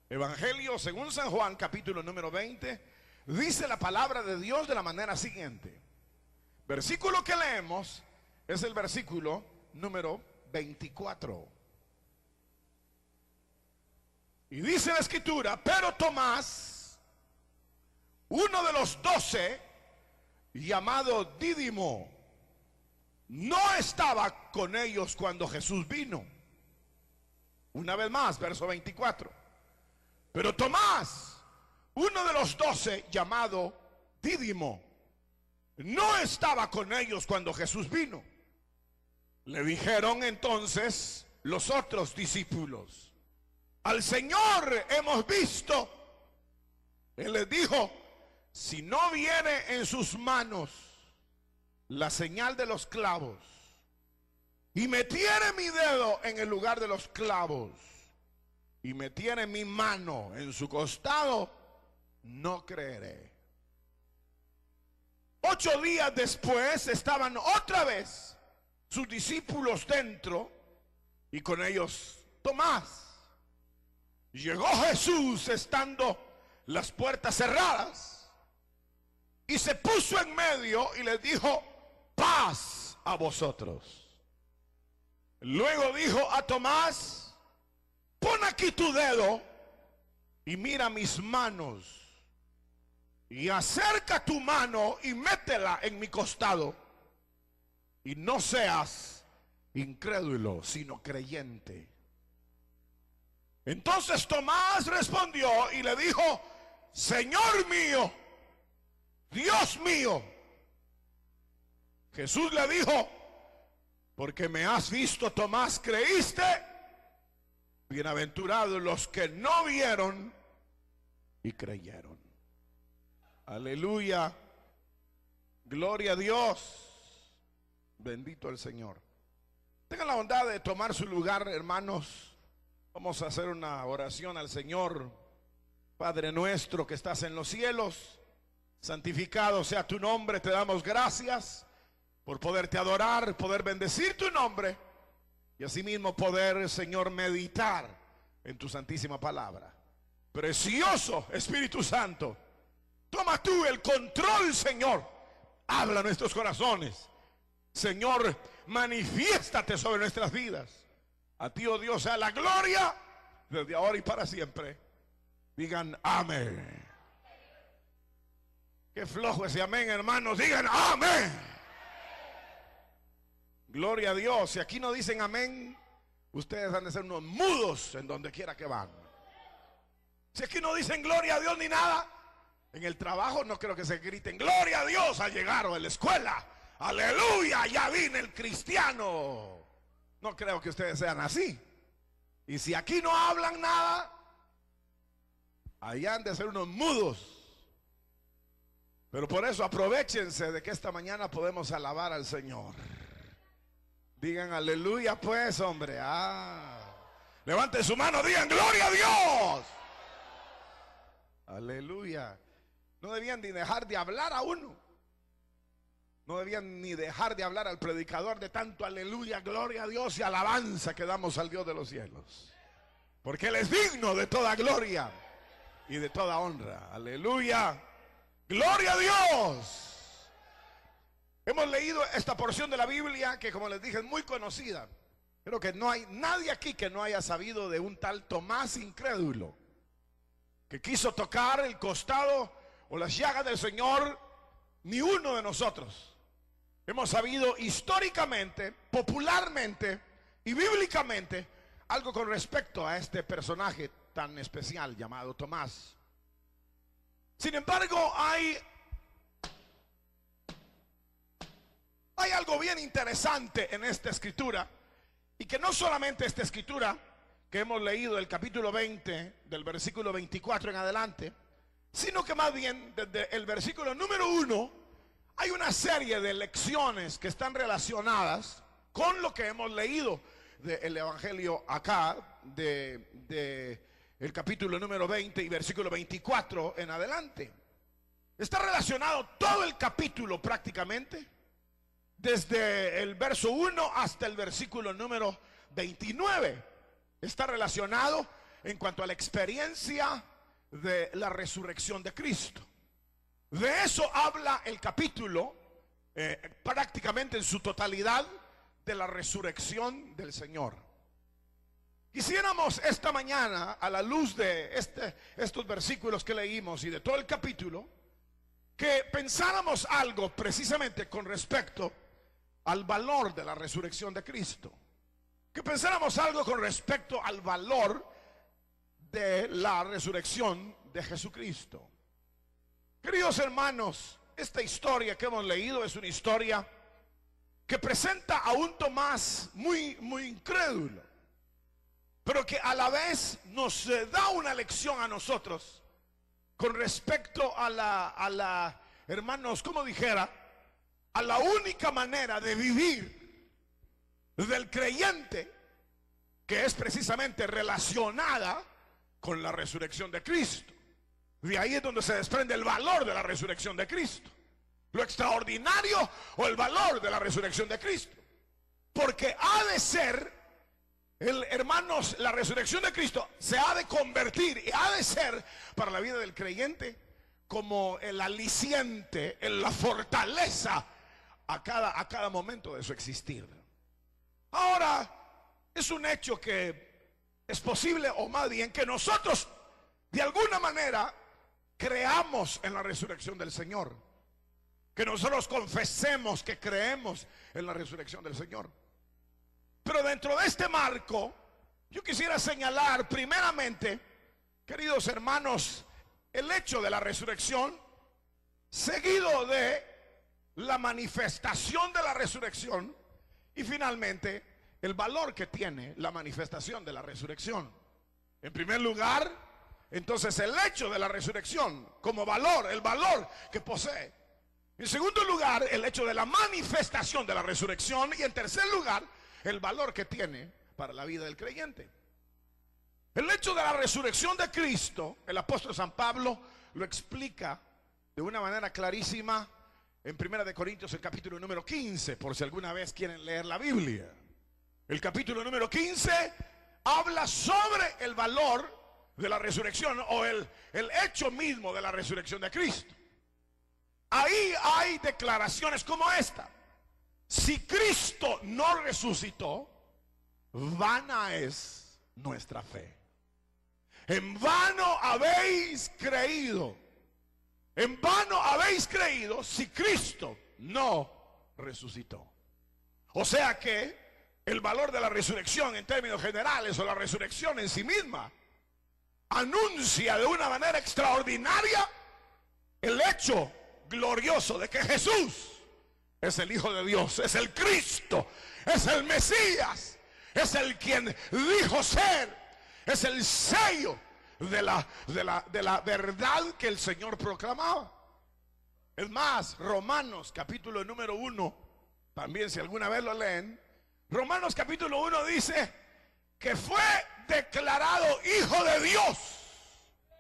Evangelio según San Juan, capítulo número 20, dice la palabra de Dios de la manera siguiente. Versículo que leemos es el versículo número 24. Y dice la escritura: pero Tomás, uno de los 12, llamado Dídimo, no estaba con ellos cuando Jesús vino. Una vez más, verso 24. Pero Tomás, uno de los 12, llamado Dídimo, no estaba con ellos cuando Jesús vino. Le dijeron entonces los otros discípulos: al Señor hemos visto. Él les dijo: si no viene en sus manos la señal de los clavos, y metiere mi dedo en el lugar de los clavos, y metiere mi mano en su costado, no creeré. 8 días después estaban otra vez sus discípulos dentro, y con ellos Tomás. Llegó Jesús estando las puertas cerradas, y se puso en medio y les dijo: paz a vosotros. Luego dijo a Tomás: pon aquí tu dedo y mira mis manos, y acerca tu mano y métela en mi costado, y no seas incrédulo sino creyente. Entonces Tomás respondió y le dijo: Señor mío, Dios mío. Jesús le dijo: porque me has visto, Tomás, creíste. Bienaventurados los que no vieron y creyeron. Aleluya. Gloria a Dios. Bendito el Señor. Tengan la bondad de tomar su lugar, hermanos. Vamos a hacer una oración al Señor. Padre nuestro que estás en los cielos, santificado sea tu nombre. Te damos gracias por poderte adorar, poder bendecir tu nombre, y asimismo poder, Señor, meditar en tu santísima palabra. Precioso Espíritu Santo, toma tú el control, Señor. Habla a nuestros corazones, Señor. Manifiéstate sobre nuestras vidas. A ti, oh Dios, sea la gloria desde ahora y para siempre. Digan amén. Qué flojo ese amén, hermanos. Digan amén. Gloria a Dios. Si aquí no dicen amén, ustedes han de ser unos mudos en donde quiera que van. Si aquí no dicen gloria a Dios ni nada, en el trabajo no creo que se griten gloria a Dios al llegar, o en la escuela: aleluya, ya vine el cristiano. No creo que ustedes sean así. Y si aquí no hablan nada, allá han de ser unos mudos. Pero por eso aprovechense de que esta mañana podemos alabar al Señor. Digan aleluya pues, hombre. Levanten su mano, digan gloria a Dios. Aleluya. No debían ni dejar de hablar a uno. No debían ni dejar de hablar al predicador de tanto aleluya, gloria a Dios y alabanza que damos al Dios de los cielos. Porque Él es digno de toda gloria y de toda honra. Aleluya. Gloria a Dios. Hemos leído esta porción de la Biblia que, como les dije, es muy conocida. Creo que no hay nadie aquí que no haya sabido de un tal Tomás incrédulo, que quiso tocar el costado o las llagas del Señor. Ni uno de nosotros hemos sabido históricamente, popularmente y bíblicamente algo con respecto a este personaje tan especial llamado Tomás. Sin embargo, hay algo bien interesante en esta escritura, y que no solamente esta escritura que hemos leído del capítulo 20, del versículo 24 en adelante, sino que más bien desde el versículo número 1 hay una serie de lecciones que están relacionadas con lo que hemos leído del Evangelio acá, de el capítulo número 20 y versículo 24 en adelante. Está relacionado todo el capítulo prácticamente, desde el verso 1 hasta el versículo número 29. Está relacionado en cuanto a la experiencia de la resurrección de Cristo. De eso habla el capítulo prácticamente en su totalidad, de la resurrección del Señor. Quisiéramos esta mañana, a la luz de estos versículos que leímos y de todo el capítulo, que pensáramos algo precisamente con respecto al valor de la resurrección de Cristo. Que pensáramos algo con respecto al valor de la resurrección de Jesucristo. Queridos hermanos, esta historia que hemos leído es una historia que presenta a un Tomás muy incrédulo, pero que a la vez nos da una lección a nosotros con respecto a la hermanos, como dijera, a la única manera de vivir del creyente, que es precisamente relacionada con la resurrección de Cristo. De ahí es donde se desprende el valor de la resurrección de Cristo, lo extraordinario o el valor de la resurrección de Cristo. Porque ha de ser, hermanos, la resurrección de Cristo se ha de convertir y ha de ser para la vida del creyente como el aliciente, la fortaleza a cada momento de su existir. Ahora, es un hecho que es posible, o más bien que nosotros de alguna manera creamos en la resurrección del Señor, que nosotros confesemos que creemos en la resurrección del Señor. Pero dentro de este marco, yo quisiera señalar primeramente, queridos hermanos, el hecho de la resurrección, seguido de la manifestación de la resurrección, y finalmente el valor que tiene la manifestación de la resurrección. En primer lugar, entonces, el hecho de la resurrección como valor, el valor que posee. En segundo lugar, el hecho de la manifestación de la resurrección. Y en tercer lugar, el valor que tiene para la vida del creyente. El hecho de la resurrección de Cristo, el apóstol San Pablo lo explica de una manera clarísima en 1 Corintios, el capítulo número 15, por si alguna vez quieren leer la Biblia. El capítulo número 15 habla sobre el valor de la resurrección, o el hecho mismo de la resurrección de Cristo. Ahí hay declaraciones como esta: si Cristo no resucitó, vana es nuestra fe. En vano habéis creído. En vano habéis creído si Cristo no resucitó. O sea que el valor de la resurrección en términos generales, o la resurrección en sí misma, anuncia de una manera extraordinaria el hecho glorioso de que Jesús es el Hijo de Dios, es el Cristo, es el Mesías, es el quien dijo ser, es el sello de la verdad que el Señor proclamaba. Es más, Romanos capítulo número 1, también si alguna vez lo leen, Romanos capítulo 1 dice que fue declarado Hijo de Dios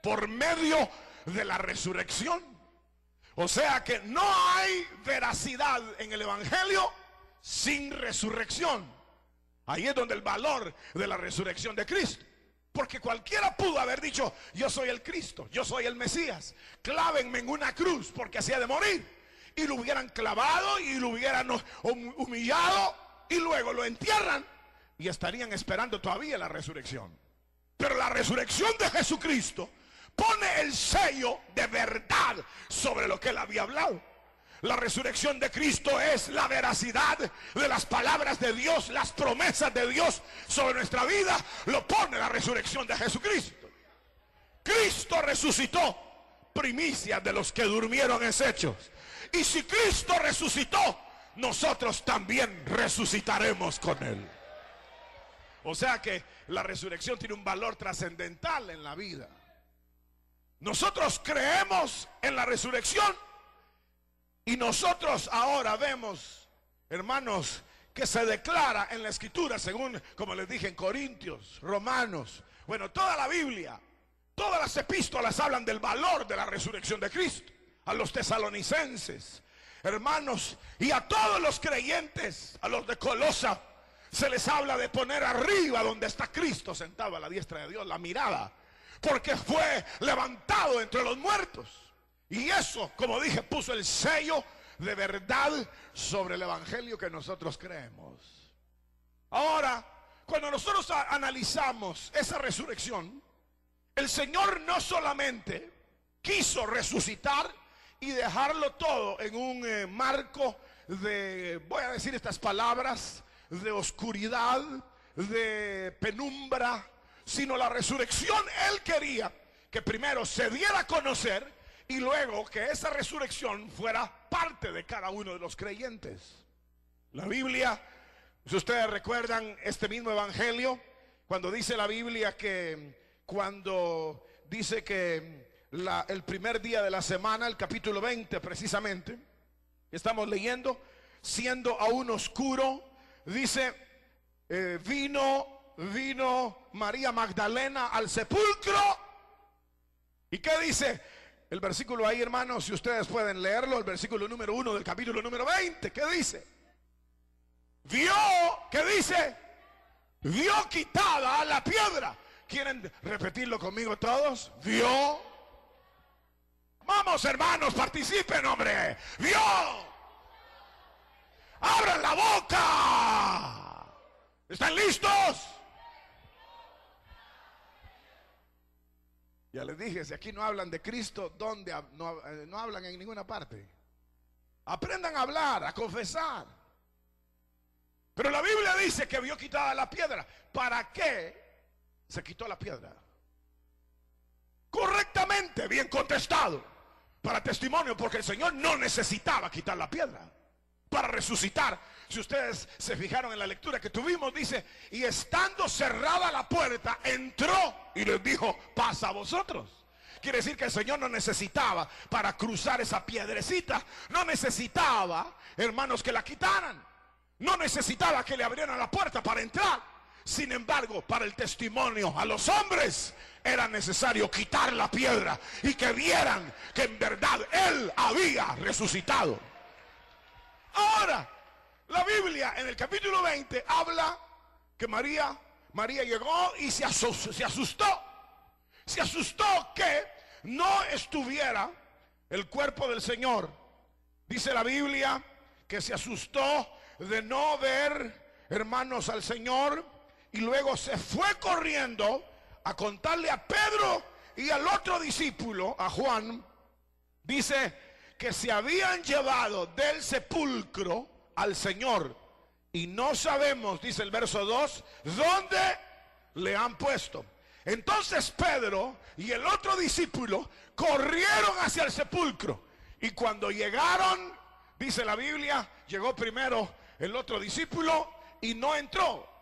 por medio de la resurrección. O sea que no hay veracidad en el Evangelio sin resurrección. Ahí es donde el valor de la resurrección de Cristo. Porque cualquiera pudo haber dicho: yo soy el Cristo, yo soy el Mesías, clávenme en una cruz porque hacía de morir. Y lo hubieran clavado y lo hubieran humillado y luego lo entierran y estarían esperando todavía la resurrección. Pero la resurrección de Jesucristo pone el sello de verdad sobre lo que él había hablado. La resurrección de Cristo es la veracidad de las palabras de Dios, las promesas de Dios sobre nuestra vida. Lo pone la resurrección de Jesucristo. Cristo resucitó, primicia de los que durmieron en hechos. Y si Cristo resucitó, nosotros también resucitaremos con él. O sea que la resurrección tiene un valor trascendental en la vida. Nosotros creemos en la resurrección y nosotros ahora vemos, hermanos, que se declara en la Escritura, según, como les dije, en Corintios, Romanos, bueno, toda la Biblia, todas las epístolas hablan del valor de la resurrección de Cristo. A los tesalonicenses, hermanos, y a todos los creyentes, a los de Colosa, se les habla de poner arriba donde está Cristo sentado a la diestra de Dios la mirada, porque fue levantado entre los muertos. Y eso, como dije, puso el sello de verdad sobre el evangelio que nosotros creemos. Ahora, cuando nosotros analizamos esa resurrección, el Señor no solamente quiso resucitar y dejarlo todo en un marco de, voy a decir estas palabras, de oscuridad, de penumbra, sino la resurrección Él quería que primero se diera a conocer y luego que esa resurrección fuera parte de cada uno de los creyentes. La Biblia, si ustedes recuerdan este mismo evangelio, cuando dice la Biblia que cuando dice que el primer día de la semana, el capítulo 20 precisamente, estamos leyendo, siendo aún oscuro, dice, vino María Magdalena al sepulcro. ¿Y qué dice el versículo ahí, hermanos? Si ustedes pueden leerlo, el versículo número 1 del capítulo número 20, ¿qué dice? Vio, ¿qué dice? Vio quitada la piedra. ¿Quieren repetirlo conmigo todos? Vio. Vamos, hermanos, participen, hombre. Vio. ¡Abran la boca! ¿Están listos? Ya les dije, si aquí no hablan de Cristo, ¿dónde? No hablan en ninguna parte. Aprendan a hablar, a confesar. Pero la Biblia dice que vio quitada la piedra. ¿Para qué se quitó la piedra? Correctamente, bien contestado. Para testimonio, porque el Señor no necesitaba quitar la piedra para resucitar. Si ustedes se fijaron en la lectura que tuvimos, dice, y estando cerrada la puerta, entró y les dijo, pasa a vosotros. Quiere decir que el Señor no necesitaba para cruzar esa piedrecita, no necesitaba, hermanos, que la quitaran, no necesitaba que le abrieran la puerta para entrar. Sin embargo, para el testimonio a los hombres era necesario quitar la piedra y que vieran que en verdad Él había resucitado. Ahora, la Biblia en el capítulo 20 habla que María llegó y se asustó. Se asustó que no estuviera el cuerpo del Señor. Dice la Biblia que se asustó de no ver, hermanos, al Señor, y luego se fue corriendo a contarle a Pedro y al otro discípulo, a Juan. Dice que se habían llevado del sepulcro al Señor y no sabemos, dice el verso 2, dónde le han puesto. Entonces Pedro y el otro discípulo corrieron hacia el sepulcro y cuando llegaron, dice la Biblia, llegó primero el otro discípulo y no entró.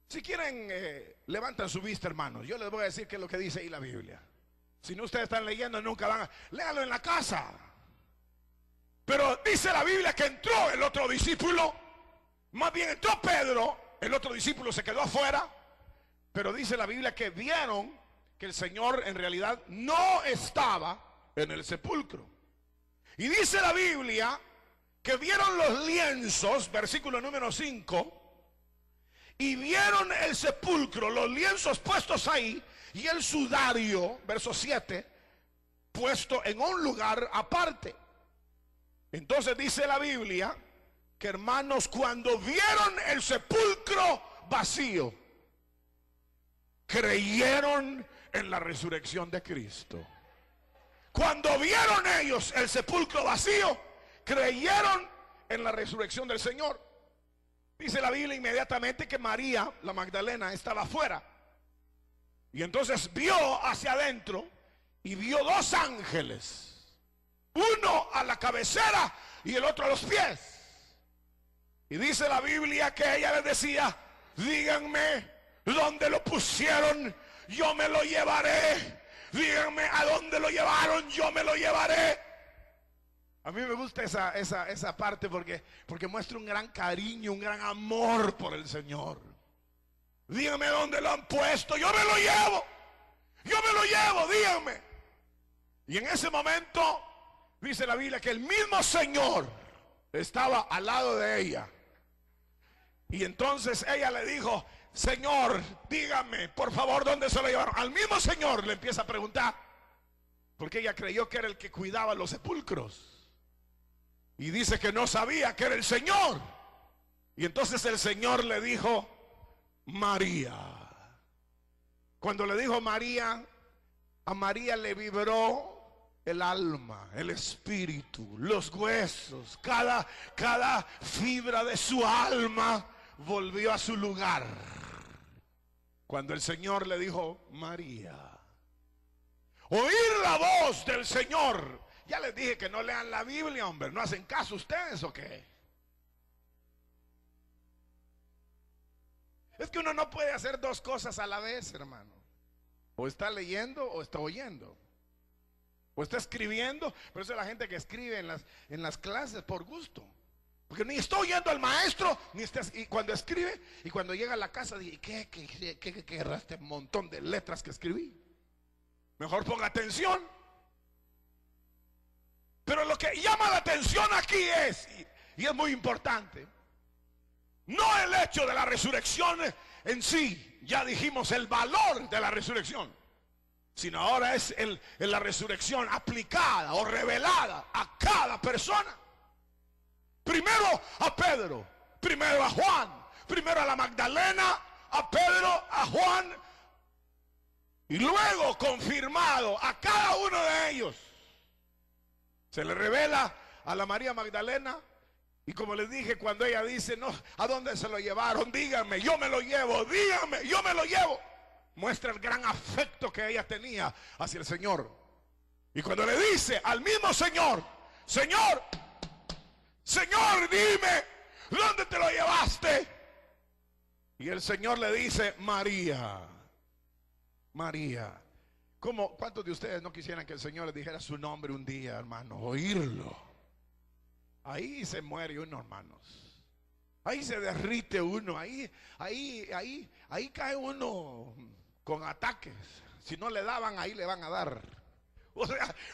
Si quieren, levantan su vista, hermanos. Yo les voy a decir qué es lo que dice ahí la Biblia. Si no ustedes están leyendo, nunca van a... Léanlo en la casa. Pero dice la Biblia que entró el otro discípulo. Más bien entró Pedro. El otro discípulo se quedó afuera. Pero dice la Biblia que vieron que el Señor en realidad no estaba en el sepulcro. Y dice la Biblia que vieron los lienzos, versículo número 5, y vieron el sepulcro, los lienzos puestos ahí, y el sudario, verso 7, puesto en un lugar aparte. Entonces dice la Biblia que, hermanos, cuando vieron el sepulcro vacío, creyeron en la resurrección de Cristo. Cuando vieron ellos el sepulcro vacío, creyeron en la resurrección del Señor. Dice la Biblia inmediatamente que María, la Magdalena, estaba afuera. Y entonces vio hacia adentro y vio dos ángeles. Uno a la cabecera y el otro a los pies. Y dice la Biblia que ella les decía, díganme dónde lo pusieron, yo me lo llevaré. Díganme a dónde lo llevaron, yo me lo llevaré. A mí me gusta esa parte porque muestra un gran cariño, un gran amor por el Señor. Díganme dónde lo han puesto, yo me lo llevo. Yo me lo llevo, díganme. Y en ese momento dice la Biblia que el mismo Señor estaba al lado de ella. Y entonces ella le dijo: Señor, dígame, por favor, ¿dónde se lo llevaron? Al mismo Señor le empieza a preguntar, porque ella creyó que era el que cuidaba los sepulcros. Y dice que no sabía que era el Señor. Y entonces el Señor le dijo: María. Cuando le dijo María, a María le vibró el alma, el espíritu, los huesos, cada fibra de su alma volvió a su lugar. Cuando el Señor le dijo: María. Oír la voz del Señor. Ya les dije que no lean la Biblia, hombre. ¿No hacen caso ustedes o qué? Es que uno no puede hacer dos cosas a la vez, hermano. O está leyendo o está oyendo. O está escribiendo. Pero eso es la gente que escribe en las clases por gusto. Porque ni está oyendo al maestro, ni está, y cuando escribe, y cuando llega a la casa, dice: ¿qué querrá este montón de letras que escribí? Mejor ponga atención. Pero lo que llama la atención aquí es, y es muy importante, no el hecho de la resurrección en sí, ya dijimos el valor de la resurrección, sino ahora es la resurrección aplicada o revelada a cada persona. Primero a Pedro, primero a Juan, primero a la Magdalena, a Pedro, a Juan, y luego confirmado a cada uno de ellos. Se le revela a la María Magdalena. Y como les dije, cuando ella dice: no, ¿a dónde se lo llevaron? Díganme, yo me lo llevo. Díganme, yo me lo llevo. Muestra el gran afecto que ella tenía hacia el Señor. Y cuando le dice al mismo Señor: Señor, Señor, dime, ¿dónde te lo llevaste? Y el Señor le dice: María. María. ¿Cuántos de ustedes no quisieran que el Señor les dijera su nombre un día, hermano? Oírlo. Ahí se muere uno, hermanos. Ahí se derrite uno. Ahí cae uno con ataques. Si no le daban, ahí le van a dar.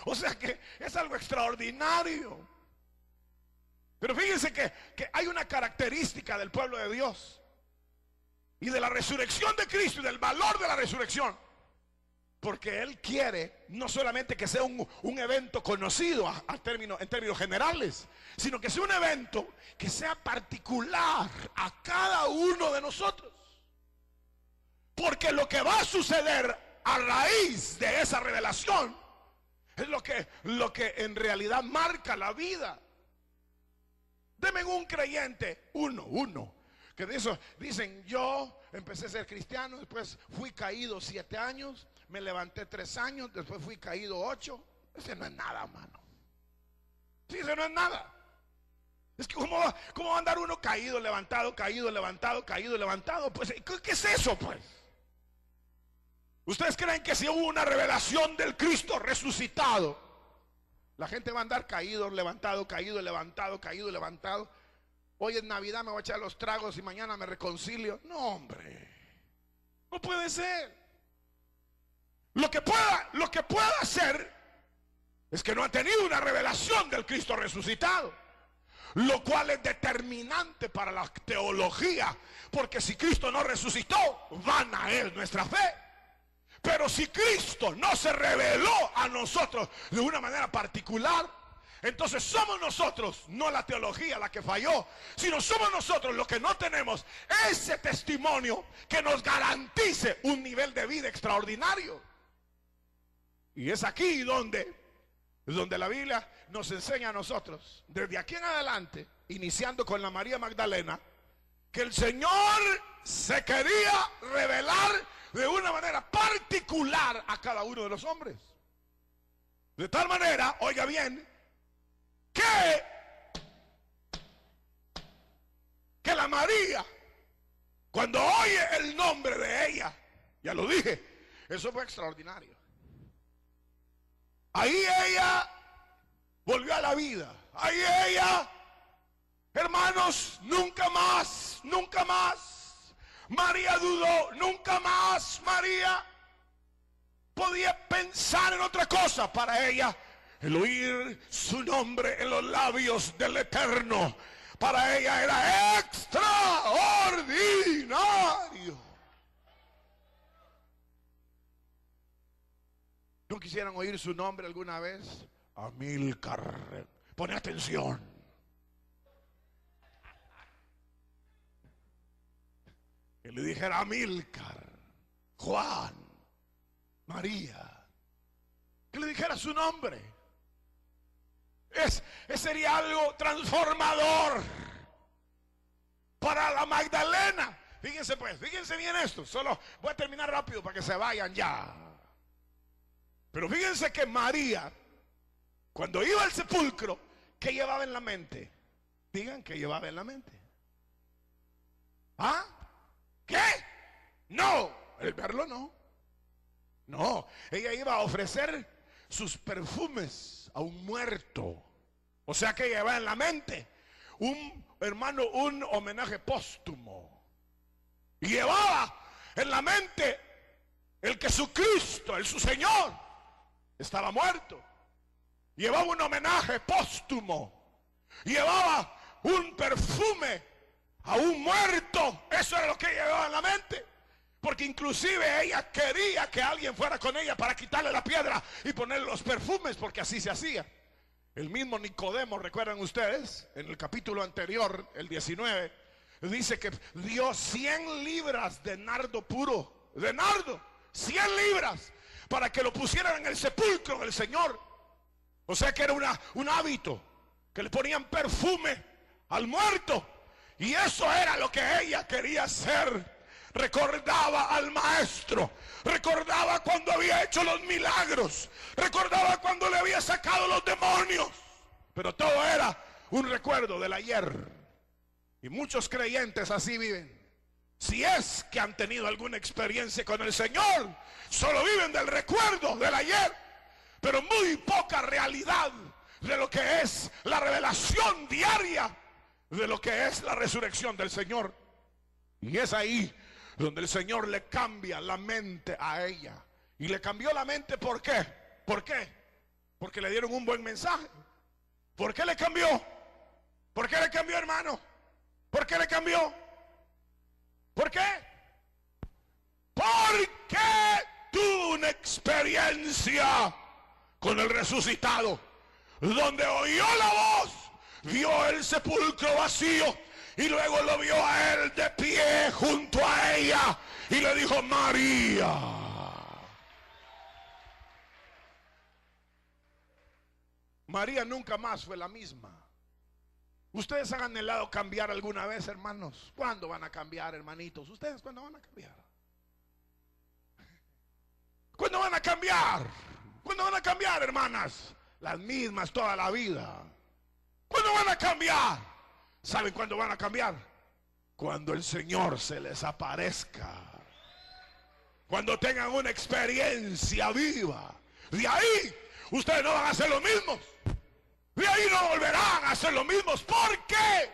O sea que es algo extraordinario. Pero fíjense que hay una característica del pueblo de Dios y de la resurrección de Cristo y del valor de la resurrección. Porque Él quiere no solamente que sea un evento conocido en términos generales, sino que sea un evento que sea particular a cada uno de nosotros. Porque lo que va a suceder a raíz de esa revelación es lo que en realidad marca la vida. Deme un creyente, uno, que de eso dicen: yo empecé a ser cristiano, después fui caído 7 años, me levanté 3 años, después fui caído 8. Ese no es nada, hermano. Sí, ese no es nada. Es que ¿cómo va a andar uno caído, levantado, caído, levantado, caído, levantado? Pues, ¿qué es eso, pues? ¿Ustedes creen que si hubo una revelación del Cristo resucitado, la gente va a andar caído, levantado, caído, levantado, caído, levantado? Hoy es Navidad, me voy a echar los tragos y mañana me reconcilio. No, hombre, no puede ser. Lo que pueda hacer es que no han tenido una revelación del Cristo resucitado, lo cual es determinante para la teología, porque si Cristo no resucitó, vana es nuestra fe. Pero si Cristo no se reveló a nosotros de una manera particular, entonces somos nosotros, no la teología la que falló, sino somos nosotros los que no tenemos ese testimonio que nos garantice un nivel de vida extraordinario. Y es aquí donde la Biblia nos enseña a nosotros, desde aquí en adelante, iniciando con la María Magdalena, que el Señor se quería revelar de una manera particular a cada uno de los hombres. De tal manera, oiga bien, que la María, cuando oye el nombre de ella, ya lo dije, eso fue extraordinario. Ahí ella volvió a la vida. Ahí ella, hermanos, nunca más, nunca más. María dudó, nunca más María podía pensar en otra cosa. Para ella, el oír su nombre en los labios del Eterno para ella era extraordinario. ¿No quisieran oír su nombre alguna vez? Amílcar. Pone atención. Que le dijera Amílcar, Juan, María. Que le dijera su nombre. Sería algo transformador para la Magdalena. Fíjense pues, fíjense bien esto. Solo voy a terminar rápido para que se vayan ya. Pero fíjense que María, cuando iba al sepulcro, ¿qué llevaba en la mente? Digan, ¿qué llevaba en la mente? ¿Ah? ¿Qué? No, el verlo no. No, ella iba a ofrecer sus perfumes a un muerto. O sea que llevaba en la mente un homenaje póstumo. Y llevaba en la mente el que su Cristo, su Señor, estaba muerto. Llevaba un homenaje póstumo. Llevaba un perfume a un muerto. Eso era lo que llevaba en la mente. Porque inclusive ella quería que alguien fuera con ella para quitarle la piedra y ponerle los perfumes, porque así se hacía. El mismo Nicodemo, recuerdan ustedes, en el capítulo anterior, el 19, dice que dio 100 libras de nardo puro. De nardo, 100 libras, para que lo pusieran en el sepulcro del Señor. O sea que era un hábito, que le ponían perfume al muerto. Y eso era lo que ella quería hacer. Recordaba al maestro, recordaba cuando había hecho los milagros, recordaba cuando le había sacado los demonios. Pero todo era un recuerdo del ayer. Y muchos creyentes así viven. Si es que han tenido alguna experiencia con el Señor, solo viven del recuerdo del ayer, pero muy poca realidad de lo que es la revelación diaria de lo que es la resurrección del Señor. Y es ahí donde el Señor le cambia la mente a ella. Y le cambió la mente, ¿por qué? ¿Por qué? Porque le dieron un buen mensaje. ¿Por qué le cambió? ¿Por qué le cambió, hermano? ¿Por qué le cambió? ¿Por qué? Porque tuvo una experiencia con el resucitado, donde oyó la voz, vio el sepulcro vacío y luego lo vio a él de pie junto a ella y le dijo: María. María nunca más fue la misma. ¿Ustedes han anhelado cambiar alguna vez, hermanos? ¿Cuándo van a cambiar, hermanitos? ¿Ustedes cuándo van a cambiar? ¿Cuándo van a cambiar? ¿Cuándo van a cambiar, hermanas? Las mismas toda la vida. ¿Cuándo van a cambiar? ¿Saben cuándo van a cambiar? Cuando el Señor se les aparezca. Cuando tengan una experiencia viva. De ahí ustedes no van a hacer lo mismo. De ahí no volverán a hacer lo mismo. ¿Por qué?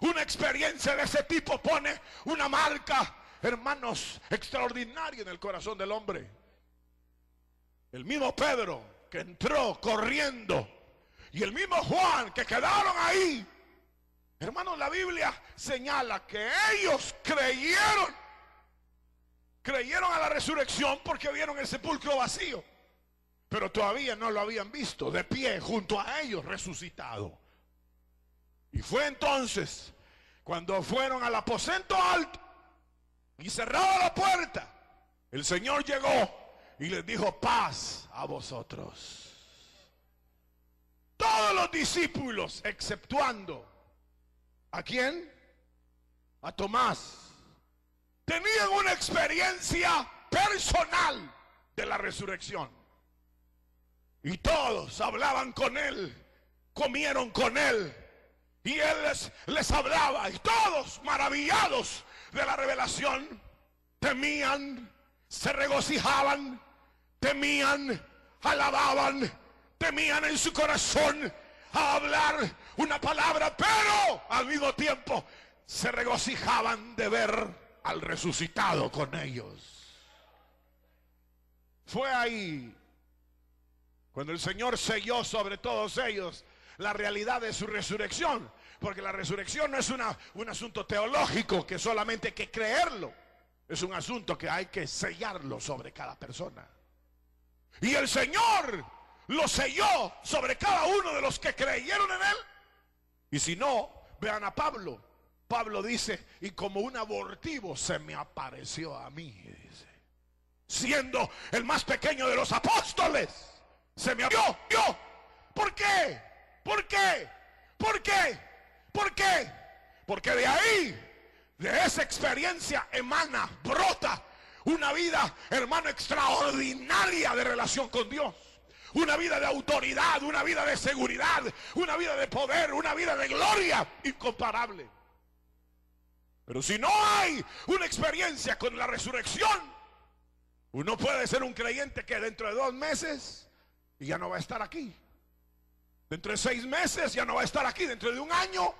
Una experiencia de ese tipo pone una marca, hermanos, extraordinaria en el corazón del hombre. El mismo Pedro que entró corriendo y el mismo Juan que quedaron ahí. Hermanos, la Biblia señala que ellos creyeron a la resurrección porque vieron el sepulcro vacío, pero todavía no lo habían visto de pie junto a ellos resucitado. Y fue entonces cuando fueron al aposento alto y cerrada la puerta, el Señor llegó y les dijo: paz a vosotros. Todos los discípulos, exceptuando ¿a quién? A Tomás, tenían una experiencia personal de la resurrección. Y todos hablaban con él, comieron con él, y él les hablaba, y todos maravillados de la revelación, temían, se regocijaban, temían, alababan, temían en su corazón a hablar una palabra, pero al mismo tiempo se regocijaban de ver al resucitado con ellos. Fue ahí cuando el Señor selló sobre todos ellos la realidad de su resurrección. Porque la resurrección no es un asunto teológico que solamente hay que creerlo. Es un asunto que hay que sellarlo sobre cada persona. Y el Señor lo selló sobre cada uno de los que creyeron en Él. Y si no, vean a Pablo. Pablo dice, y como un abortivo se me apareció a mí, dice, siendo el más pequeño de los apóstoles, se me vio. ¿Por qué? ¿Por qué? ¿Por qué? ¿Por qué? Porque de ahí, de esa experiencia emana, brota una vida, hermano, extraordinaria de relación con Dios. Una vida de autoridad, una vida de seguridad, una vida de poder, una vida de gloria incomparable. Pero si no hay una experiencia con la resurrección, uno puede ser un creyente que dentro de 2 meses y ya no va a estar aquí. Dentro de 6 meses ya no va a estar aquí. Dentro de 1 año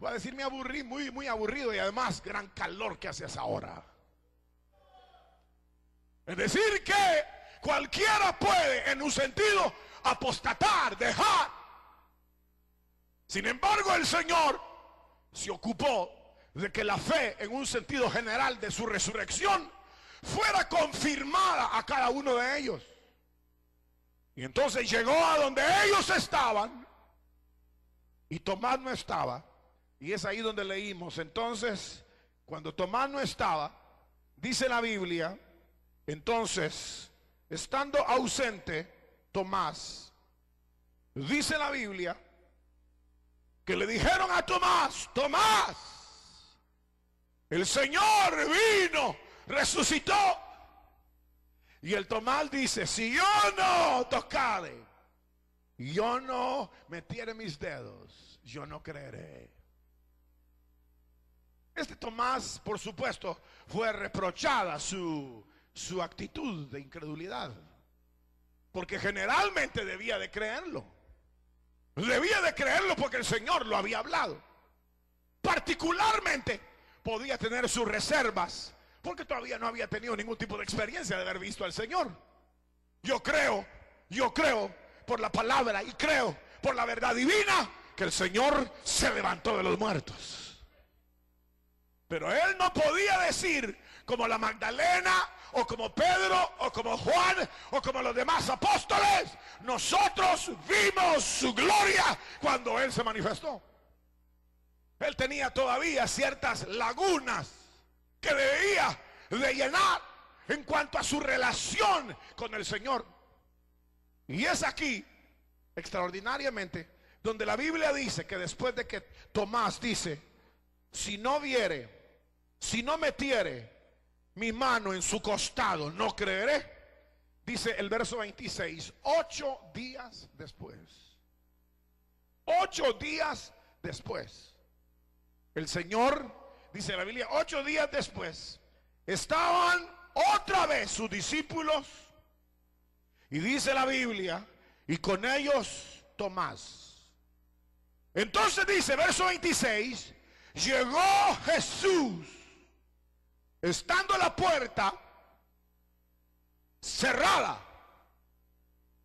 va a decir, me aburrí, muy aburrido, y además gran calor que hace esa hora. Es decir que cualquiera puede, en un sentido, apostatar, dejar. Sin embargo, el Señor se ocupó de que la fe, en un sentido general de su resurrección, fuera confirmada a cada uno de ellos. Y entonces llegó a donde ellos estaban y Tomás no estaba. Y es ahí donde leímos. Entonces, cuando Tomás no estaba, dice la Biblia, entonces, estando ausente Tomás, dice la Biblia, que le dijeron a Tomás, Tomás, el Señor vino, resucitó. Y el Tomás dice, si yo no tocare, yo no metiere mis dedos, yo no creeré. Este Tomás, por supuesto, fue reprochada su actitud de incredulidad, porque generalmente debía de creerlo. Debía de creerlo porque el Señor lo había hablado. Particularmente podía tener sus reservas, porque todavía no había tenido ningún tipo de experiencia de haber visto al Señor. Yo creo por la palabra y creo por la verdad divina que el Señor se levantó de los muertos. Pero él no podía decir como la Magdalena, o como Pedro, o como Juan, o como los demás apóstoles, nosotros vimos su gloria cuando él se manifestó. Él tenía todavía ciertas lagunas que debía de llenar en cuanto a su relación con el Señor. Y es aquí, extraordinariamente, donde la Biblia dice que después de que Tomás dice, si no viere, si no metiere mi mano en su costado, no creeré. Dice el verso 26, 8 días después, 8 días después, el Señor, dice la Biblia, 8 días después, estaban otra vez sus discípulos, y dice la Biblia, y con ellos Tomás. Entonces dice, verso 26, llegó Jesús, estando la puerta cerrada,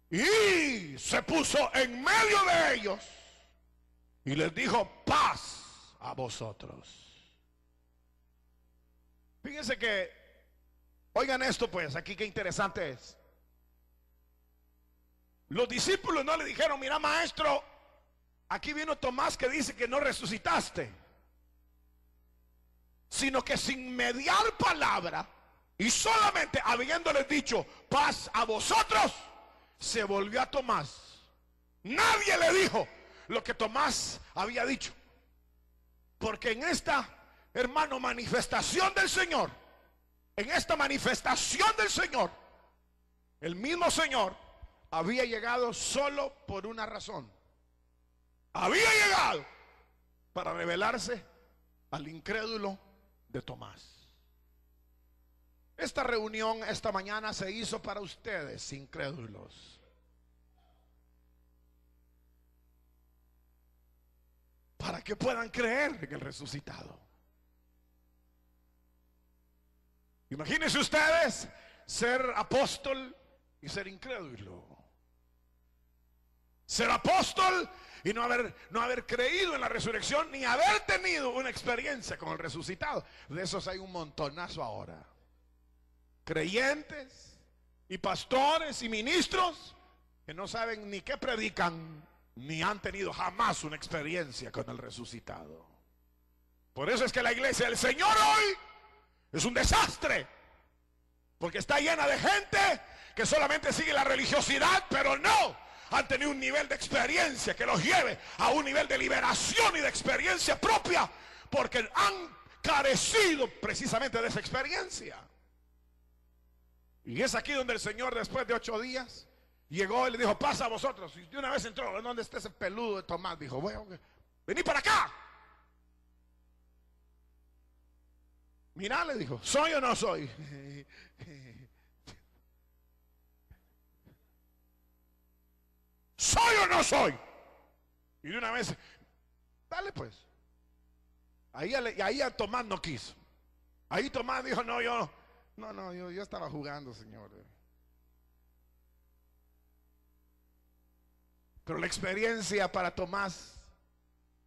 y se puso en medio de ellos y les dijo, paz a vosotros. Fíjense que, oigan esto pues, aquí qué interesante es. Los discípulos no le dijeron, mira maestro, aquí vino Tomás que dice que no resucitaste, sino que sin mediar palabra y solamente habiéndoles dicho paz a vosotros, se volvió a Tomás. Nadie le dijo lo que Tomás había dicho, porque en esta, hermano, manifestación del Señor, en esta manifestación del Señor, el mismo Señor había llegado solo por una razón. Había llegado para revelarse al incrédulo de Tomás. Esta reunión esta mañana se hizo para ustedes, incrédulos, para que puedan creer en el resucitado. Imagínense ustedes ser apóstol y ser incrédulo. ser apóstol y no haber creído en la resurrección, ni haber tenido una experiencia con el resucitado. De esos hay un montonazo ahora. Creyentes y pastores y ministros que no saben ni qué predican, ni han tenido jamás una experiencia con el resucitado. Por eso es que la iglesia del Señor hoy es un desastre, porque está llena de gente que solamente sigue la religiosidad, pero no han tenido un nivel de experiencia que los lleve a un nivel de liberación y de experiencia propia, porque han carecido precisamente de esa experiencia. Y es aquí donde el Señor, después de 8 días, llegó y le dijo: pasa a vosotros. Y de una vez entró. ¿Dónde está ese peludo de Tomás? Dijo: bueno, vení para acá. Mirá, le dijo: ¿soy o no soy? ¿Soy o no soy? Y de una vez, dale pues. Ahí a Tomás no quiso. Ahí Tomás dijo: no, yo estaba jugando, Señor. Pero la experiencia para Tomás,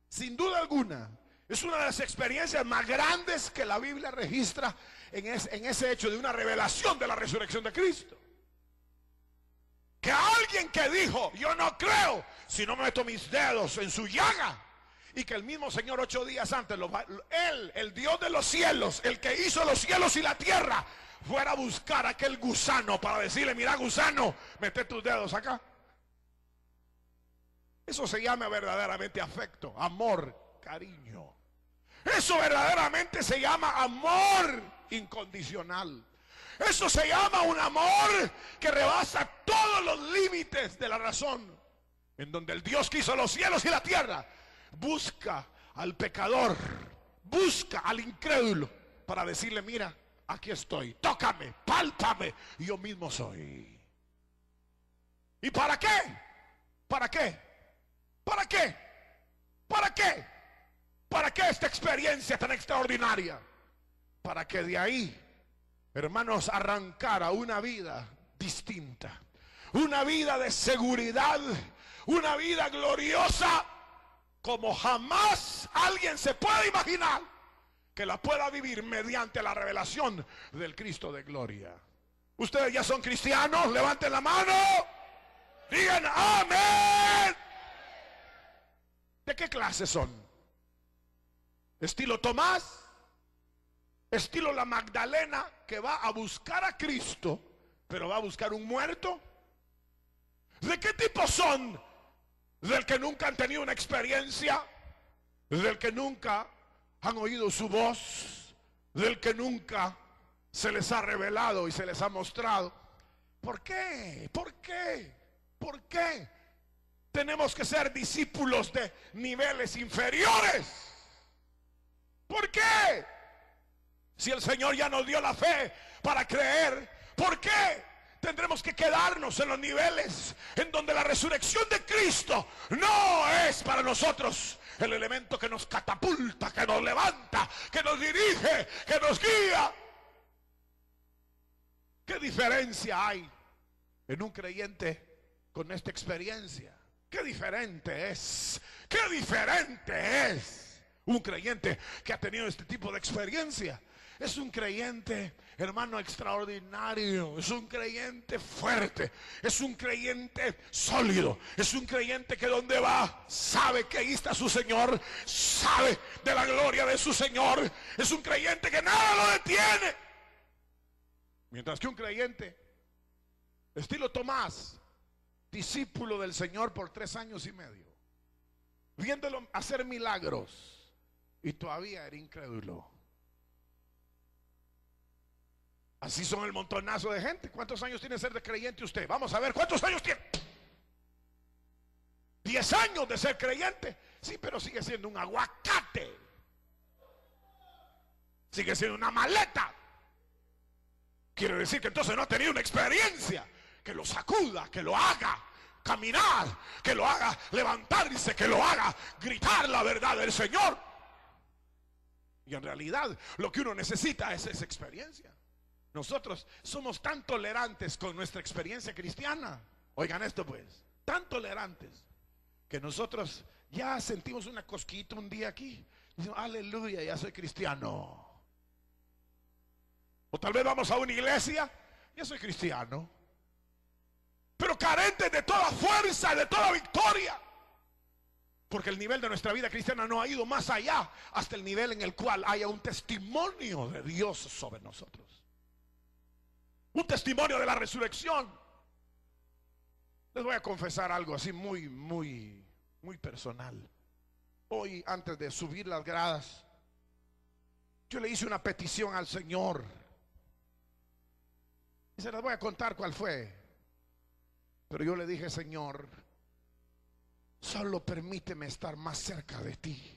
sin duda alguna, es una de las experiencias más grandes que la Biblia registra en ese hecho de una revelación de la resurrección de Cristo. Que alguien que dijo: yo no creo si no meto mis dedos en su llaga, y que el mismo Señor 8 días antes, Él, el Dios de los cielos, el que hizo los cielos y la tierra, fuera a buscar a aquel gusano para decirle: mira, gusano, mete tus dedos acá. Eso se llama verdaderamente afecto, amor, cariño. Eso verdaderamente se llama amor incondicional. Eso se llama un amor que rebasa todos los límites de la razón. En donde el Dios que hizo los cielos y la tierra busca al pecador, busca al incrédulo para decirle: mira, aquí estoy, tócame, pálpame, yo mismo soy. ¿Y para qué? ¿Para qué? ¿Para qué? ¿Para qué? ¿Para qué esta experiencia tan extraordinaria? Para que de ahí, hermanos, arrancara una vida distinta, una vida de seguridad, una vida gloriosa, como jamás alguien se puede imaginar que la pueda vivir mediante la revelación del Cristo de gloria. Ustedes ya son cristianos, levanten la mano, digan amén. ¿De qué clase son? ¿Estilo Tomás? ¿Estilo la Magdalena, que va a buscar a Cristo, pero va a buscar un muerto? ¿De qué tipo son? ¿Del que nunca han tenido una experiencia? ¿Del que nunca han oído su voz? ¿Del que nunca se les ha revelado y se les ha mostrado? ¿Por qué? ¿Por qué? ¿Por qué tenemos que ser discípulos de niveles inferiores? ¿Por qué? Si el Señor ya nos dio la fe para creer, ¿por qué tendremos que quedarnos en los niveles en donde la resurrección de Cristo no es para nosotros el elemento que nos catapulta, que nos levanta, que nos dirige, que nos guía? ¿Qué diferencia hay en un creyente con esta experiencia? ¿Qué diferente es? ¿Qué diferente es un creyente que ha tenido este tipo de experiencia? Es un creyente, hermano, extraordinario. Es un creyente fuerte. Es un creyente sólido. Es un creyente que donde va sabe que ahí está su Señor. Sabe de la gloria de su Señor. Es un creyente que nada lo detiene. Mientras que un creyente estilo Tomás, discípulo del Señor por 3 años y medio, viéndolo hacer milagros, y todavía era incrédulo. Así son el montonazo de gente. ¿Cuántos años tiene ser de creyente usted? Vamos a ver, ¿cuántos años tiene? 10 años de ser creyente. Sí, pero sigue siendo un aguacate. Sigue siendo una maleta. Quiere decir que entonces no ha tenido una experiencia que lo sacuda, que lo haga caminar, que lo haga levantarse, que lo haga gritar la verdad del Señor. Y en realidad lo que uno necesita es esa experiencia. Nosotros somos tan tolerantes con nuestra experiencia cristiana. Oigan esto pues, tan tolerantes que nosotros ya sentimos una cosquita un día aquí. Decimos, aleluya, ya soy cristiano. O tal vez vamos a una iglesia, ya soy cristiano, pero carentes de toda fuerza, de toda victoria. Porque el nivel de nuestra vida cristiana no ha ido más allá, hasta el nivel en el cual haya un testimonio de Dios sobre nosotros. Un testimonio de la resurrección. Les voy a confesar algo así muy personal. Hoy, antes de subir las gradas, yo le hice una petición al Señor. Y se las voy a contar cuál fue. Pero yo le dije, Señor, solo permíteme estar más cerca de ti.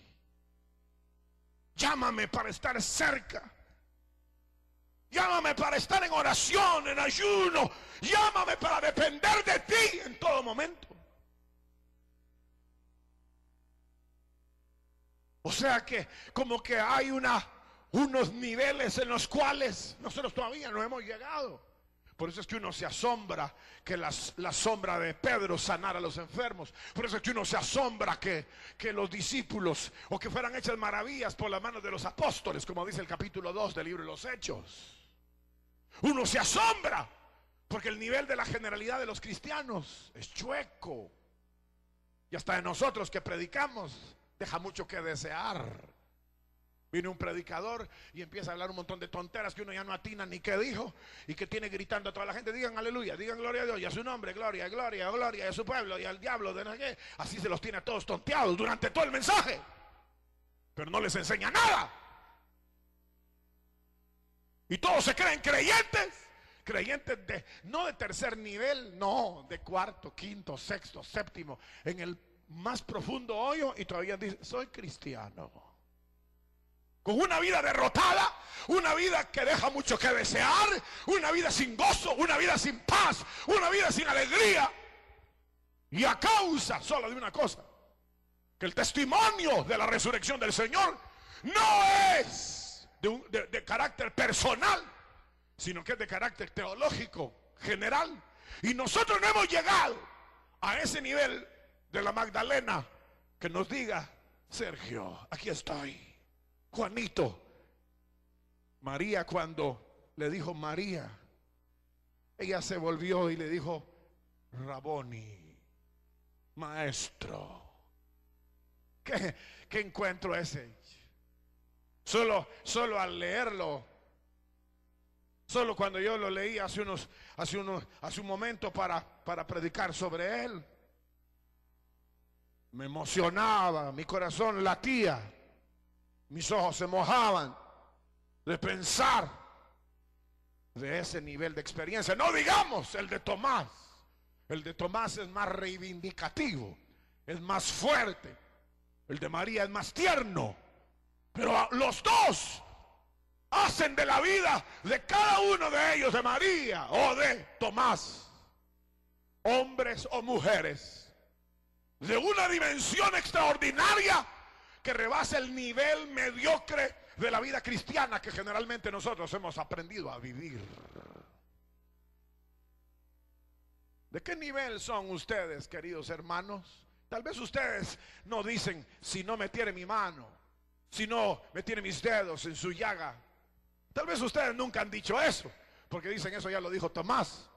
Llámame para estar cerca. Llámame para estar en oración, en ayuno. Llámame para depender de ti en todo momento. O sea que como que hay unos niveles en los cuales nosotros todavía no hemos llegado. Por eso es que uno se asombra que la sombra de Pedro sanara a los enfermos. Por eso es que uno se asombra que los discípulos, o que fueran hechas maravillas por las manos de los apóstoles, como dice el capítulo 2 del libro de los Hechos. Uno se asombra porque el nivel de la generalidad de los cristianos es chueco. Y hasta de nosotros que predicamos deja mucho que desear. Viene un predicador y empieza a hablar un montón de tonteras que uno ya no atina ni qué dijo, y que tiene gritando a toda la gente, digan aleluya, digan gloria a Dios y a su nombre, gloria, gloria, gloria, y a su pueblo y al diablo, de no sé qué. Así se los tiene a todos tonteados durante todo el mensaje, pero no les enseña nada. Y todos se creen creyentes no de tercer nivel, no, de cuarto, quinto, sexto, séptimo, en el más profundo hoyo, y todavía dice, soy cristiano. Con una vida derrotada, una vida que deja mucho que desear, una vida sin gozo, una vida sin paz, una vida sin alegría. Y a causa solo de una cosa, que el testimonio de la resurrección del Señor no es de carácter personal, sino que es de carácter teológico, general. Y nosotros no hemos llegado a ese nivel de la Magdalena que nos diga, Sergio, aquí estoy. Juanito. María, cuando le dijo María, ella se volvió y le dijo Raboni, maestro. ¿Qué encuentro ese? Solo al leerlo, solo cuando yo lo leí hace un momento para predicar sobre él, me emocionaba, mi corazón latía. Mis ojos se mojaban de pensar de ese nivel de experiencia. No digamos el de Tomás. El de Tomás es más reivindicativo, es más fuerte. El de María es más tierno. Pero los dos hacen de la vida de cada uno de ellos, de María o de Tomás, hombres o mujeres de una dimensión extraordinaria que rebasa el nivel mediocre de la vida cristiana que generalmente nosotros hemos aprendido a vivir. ¿De qué nivel son ustedes, queridos hermanos? Tal vez ustedes no dicen, si no metiere mi mano, si no metiere mis dedos en su llaga. Tal vez ustedes nunca han dicho eso, porque dicen eso ya lo dijo Tomás.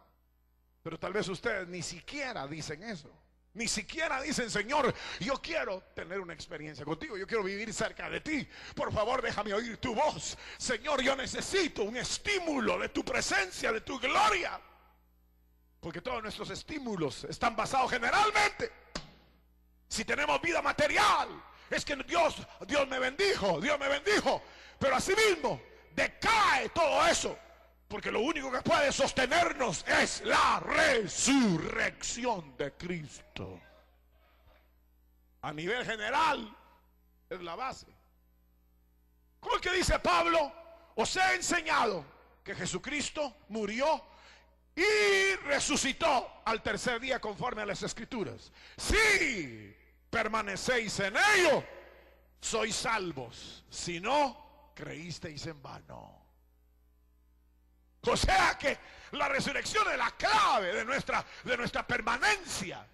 Pero tal vez ustedes ni siquiera dicen eso. Ni siquiera dicen, Señor, yo quiero tener una experiencia contigo, yo quiero vivir cerca de ti. Por favor, déjame oír tu voz. Señor, yo necesito un estímulo de tu presencia, de tu gloria. Porque todos nuestros estímulos están basados generalmente. Si tenemos vida material, es que Dios me bendijo, Dios me bendijo. Pero asimismo, decae todo eso. Porque lo único que puede sostenernos es la resurrección de Cristo. A nivel general, es la base. ¿Cómo es que dice Pablo? Os he enseñado que Jesucristo murió y resucitó al tercer día conforme a las Escrituras. Si permanecéis en ello, sois salvos. Si no, creísteis en vano. O sea que la resurrección es la clave de nuestra permanencia.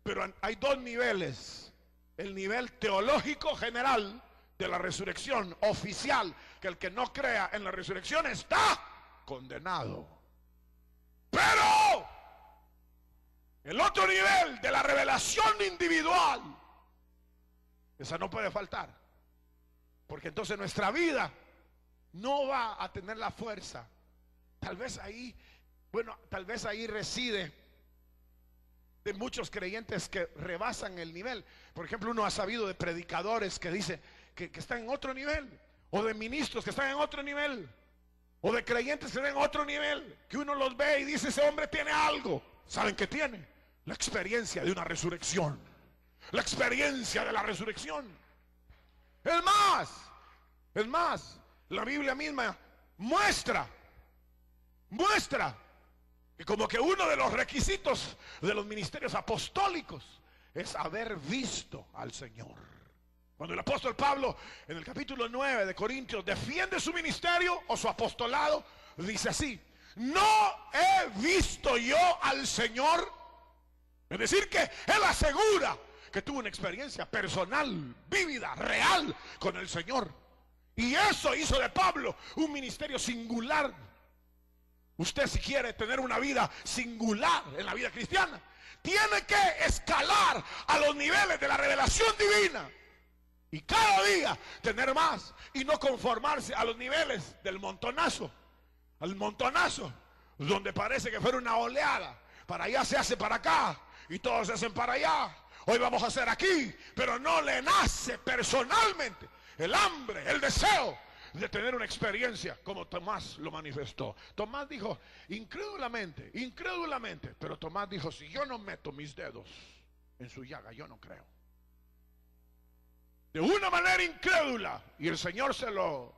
Pero hay dos niveles. El nivel teológico general de la resurrección oficial, que el que no crea en la resurrección está condenado. Pero el otro nivel de la revelación individual, esa no puede faltar, porque entonces nuestra vida no va a tener la fuerza. Tal vez ahí reside de muchos creyentes que rebasan el nivel. Por ejemplo, uno ha sabido de predicadores que dicen que están en otro nivel, o de ministros que están en otro nivel, o de creyentes que están en otro nivel, que uno los ve y dice: ese hombre tiene algo. ¿Saben qué tiene? La experiencia de una resurrección, la experiencia de la resurrección. Es más, la Biblia misma muestra que como que uno de los requisitos de los ministerios apostólicos es haber visto al Señor. Cuando el apóstol Pablo en el capítulo 9 de Corintios defiende su ministerio o su apostolado, dice así: no he visto yo al Señor. Es decir, que él asegura que tuvo una experiencia personal, vívida, real con el Señor. Y eso hizo de Pablo un ministerio singular. Usted, si quiere tener una vida singular en la vida cristiana, tiene que escalar a los niveles de la revelación divina y cada día tener más, y no conformarse a los niveles del montonazo. Al montonazo, donde parece que fuera una oleada. Para allá se hace para acá y todos se hacen para allá. Hoy vamos a hacer aquí, pero no le nace personalmente el hambre, el deseo de tener una experiencia como Tomás lo manifestó. Tomás dijo incrédulamente, pero Tomás dijo: si yo no meto mis dedos en su llaga, yo no creo. De una manera incrédula, y el Señor se lo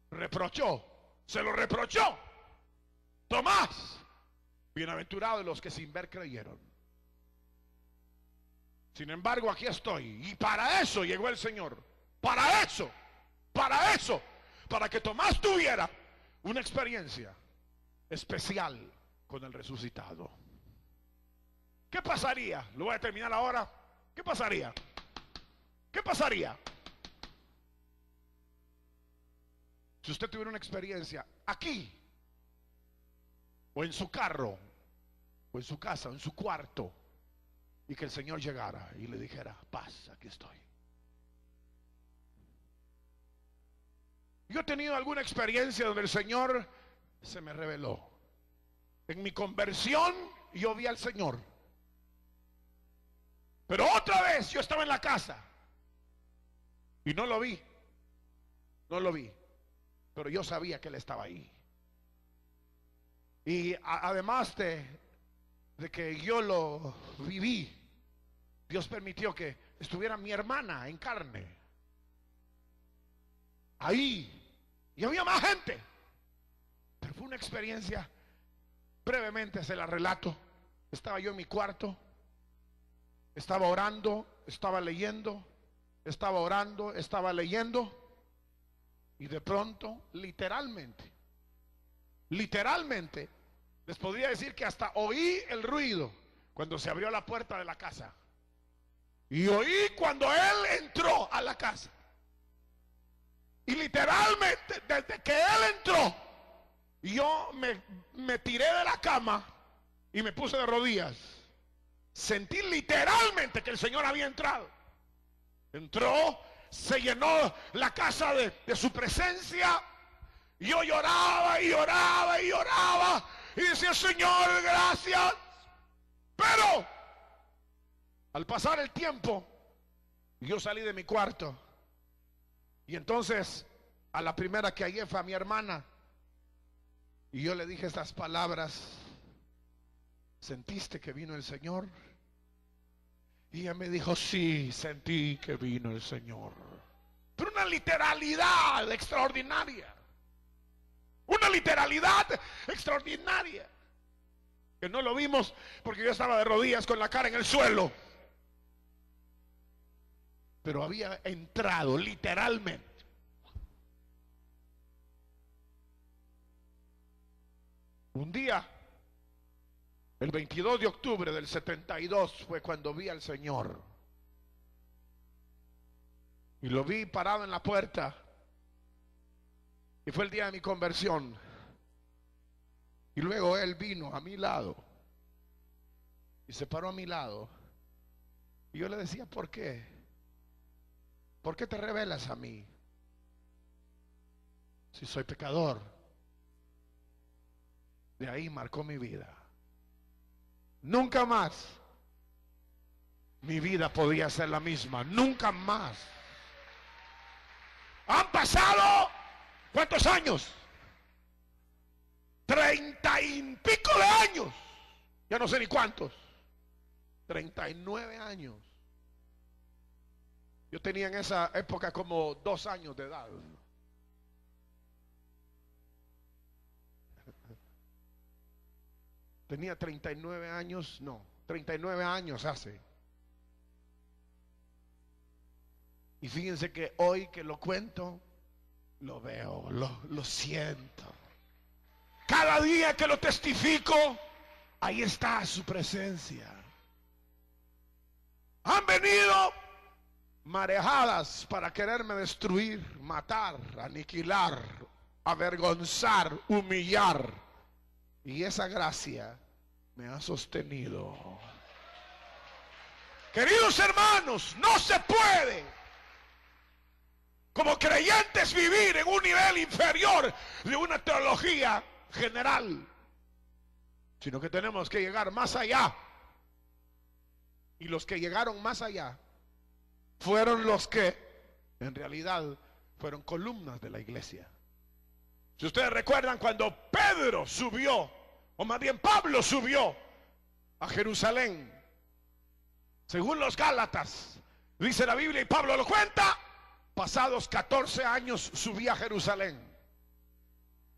reprochó. Se lo reprochó. Tomás, bienaventurados los que sin ver creyeron. Sin embargo, aquí estoy. Y para eso llegó el Señor. Para eso. Para que Tomás tuviera una experiencia especial con el resucitado. ¿Qué pasaría? Lo voy a terminar ahora. ¿Qué pasaría? Si usted tuviera una experiencia aquí, o en su carro, o en su casa, o en su cuarto, y que el Señor llegara y le dijera: paz, aquí estoy. Yo he tenido alguna experiencia donde el Señor se me reveló. En mi conversión yo vi al Señor. Pero otra vez yo estaba en la casa y no lo vi. Pero yo sabía que Él estaba ahí. Y además de que yo lo viví, Dios permitió que estuviera mi hermana en carne ahí, y había más gente. Pero fue una experiencia, brevemente se la relato. Estaba yo en mi cuarto, estaba orando, estaba leyendo, estaba orando, estaba leyendo, y de pronto, literalmente, les podría decir que hasta oí el ruido cuando se abrió la puerta de la casa. Y oí cuando Él entró a la casa. Y literalmente, desde que Él entró, yo me tiré de la cama y me puse de rodillas. Sentí literalmente que el Señor había entrado. Entró, se llenó la casa de su presencia. Yo lloraba y decía: Señor, gracias. Pero al pasar el tiempo, yo salí de mi cuarto, y entonces a la primera que hallé fue a mi hermana, y yo le dije estas palabras: ¿sentiste que vino el Señor? Y ella me dijo: sí, sentí que vino el Señor. Pero una literalidad extraordinaria. Una literalidad extraordinaria. Que no lo vimos porque yo estaba de rodillas con la cara en el suelo. Pero había entrado literalmente. Un día El 22 de octubre del 72 fue cuando vi al Señor. Y lo vi parado en la puerta. Y fue el día de mi conversión. Y luego Él vino a mi lado. Y se paró a mi lado. Y yo le decía, ¿por qué? ¿Por qué te revelas a mí? Si soy pecador. De ahí marcó mi vida. Nunca más mi vida podía ser la misma. Nunca más. Han pasado ¿cuántos años? 30 y pico de años. Ya no sé ni cuántos. 39 años. Yo tenía en esa época como 2 años de edad. Tenía 39 años, no, 39 años hace. Y fíjense que hoy que lo cuento, lo veo, lo siento. Cada día que lo testifico, ahí está su presencia. Han venido marejadas para quererme destruir, matar, aniquilar, avergonzar, humillar. Y esa gracia me ha sostenido. Queridos hermanos, no se puede como creyentes vivir en un nivel inferior de una teología general, sino que tenemos que llegar más allá. Y los que llegaron más allá fueron los que en realidad fueron columnas de la iglesia. Si ustedes recuerdan cuando Pedro subió, o más bien Pablo subió a Jerusalén, según los Gálatas, dice la Biblia y Pablo lo cuenta, pasados 14 años subí a Jerusalén.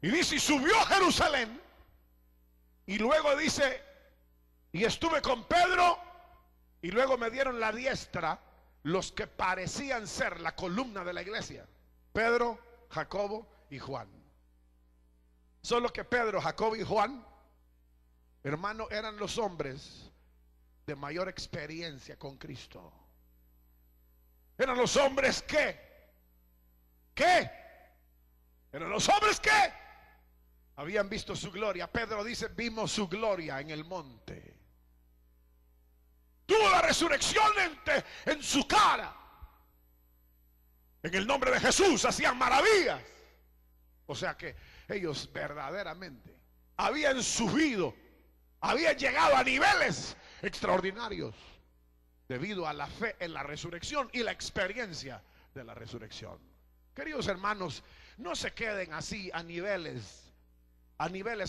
Y dice, y subió a Jerusalén, y luego dice, y estuve con Pedro, y luego me dieron la diestra los que parecían ser la columna de la iglesia, Pedro, Jacobo y Juan. Solo que Pedro, Jacobo y Juan, hermano, eran los hombres de mayor experiencia con Cristo. Eran los hombres que eran los hombres que habían visto su gloria. Pedro dice, vimos su gloria en el monte. Tuvo la resurrección en su cara. En el nombre de Jesús hacían maravillas. O sea que ellos verdaderamente habían subido, habían llegado a niveles extraordinarios debido a la fe en la resurrección y la experiencia de la resurrección. Queridos hermanos, no se queden así a niveles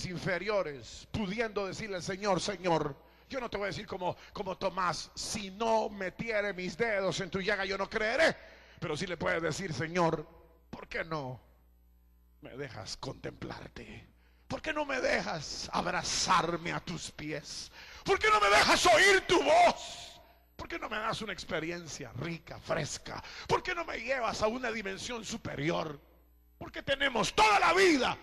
inferiores, pudiendo decirle al Señor, Señor, yo no te voy a decir como Tomás, si no metiere mis dedos en tu llaga yo no creeré, pero sí le puedes decir, Señor, ¿por qué no me dejas contemplarte? ¿Por qué no me dejas abrazarme a tus pies? ¿Por qué no me dejas oír tu voz? ¿Por qué no me das una experiencia rica, fresca? ¿Por qué no me llevas a una dimensión superior? ¿Por qué tenemos toda la vida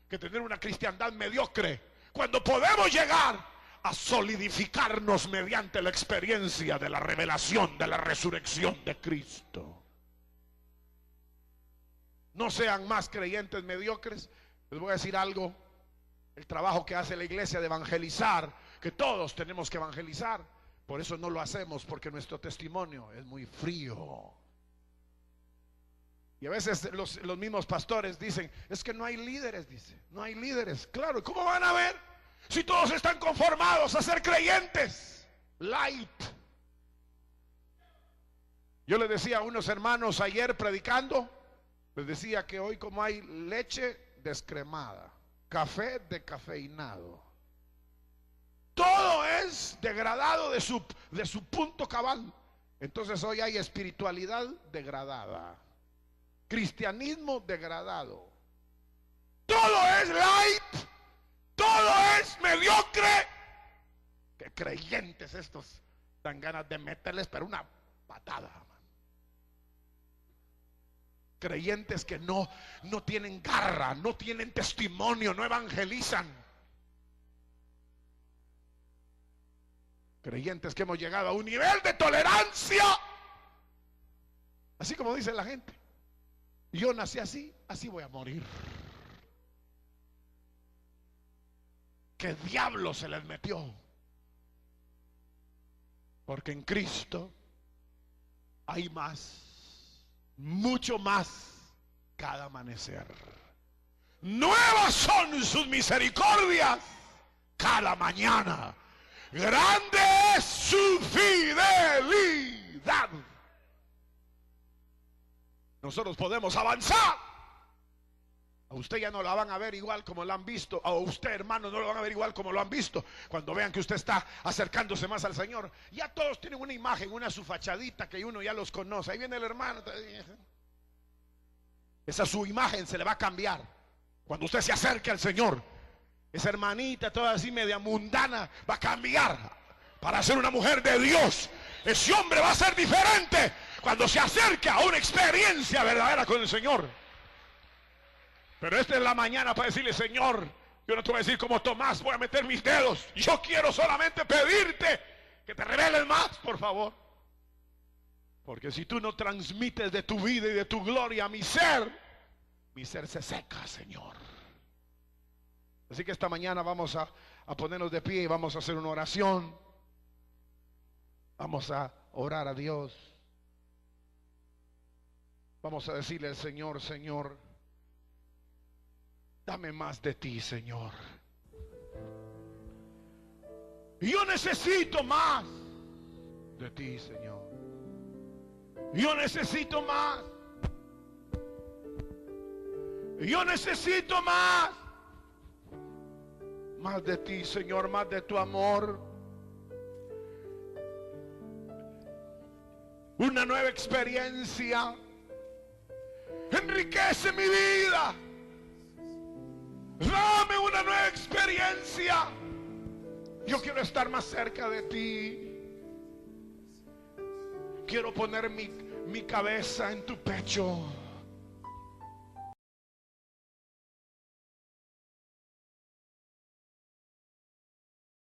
que tener una cristiandad mediocre cuando podemos llegar a solidificarnos mediante la experiencia de la revelación de la resurrección de Cristo? No sean más creyentes mediocres. Les voy a decir algo. El trabajo que hace la iglesia de evangelizar, que todos tenemos que evangelizar, por eso no lo hacemos, porque nuestro testimonio es muy frío. Y a veces los mismos pastores dicen, es que no hay líderes, dice, no hay líderes. Claro, ¿cómo van a ver si todos están conformados a ser creyentes light? Yo le decía a unos hermanos ayer predicando, les decía que hoy como hay leche descremada, café decafeinado, todo es degradado de su punto cabal. Entonces hoy hay espiritualidad degradada, cristianismo degradado, todo es light, todo es mediocre. Que creyentes estos dan ganas de meterles pero una patada. Creyentes que no tienen garra, no tienen testimonio, no evangelizan. Creyentes que hemos llegado a un nivel de tolerancia, así como dice la gente: yo nací así, así voy a morir. ¿Qué diablo se les metió? Porque en Cristo hay más, mucho más cada amanecer. Nuevas son sus misericordias cada mañana. Grande es su fidelidad. Nosotros podemos avanzar. A usted ya no la van a ver igual como la han visto. A usted, hermano, no lo van a ver igual como lo han visto. Cuando vean que usted está acercándose más al Señor, ya todos tienen una imagen, una su fachadita que uno ya los conoce. Ahí viene el hermano. Esa su imagen se le va a cambiar cuando usted se acerque al Señor. Esa hermanita toda así media mundana va a cambiar para ser una mujer de Dios. Ese hombre va a ser diferente cuando se acerque a una experiencia verdadera con el Señor. Pero esta es la mañana para decirle: Señor, yo no te voy a decir como Tomás, voy a meter mis dedos. Yo quiero solamente pedirte que te reveles más, por favor. Porque si tú no transmites de tu vida y de tu gloria a mi ser se seca, Señor. Así que esta mañana vamos a ponernos de pie y vamos a hacer una oración. Vamos a orar a Dios. Vamos a decirle al Señor: Señor, dame más de ti, Señor. Yo necesito más de ti, Señor. Yo necesito más. Yo necesito más. Más de ti, Señor, más de tu amor. Una nueva experiencia. Enriquece mi vida. Dame una nueva experiencia. Yo quiero estar más cerca de ti. Quiero poner mi cabeza en tu pecho.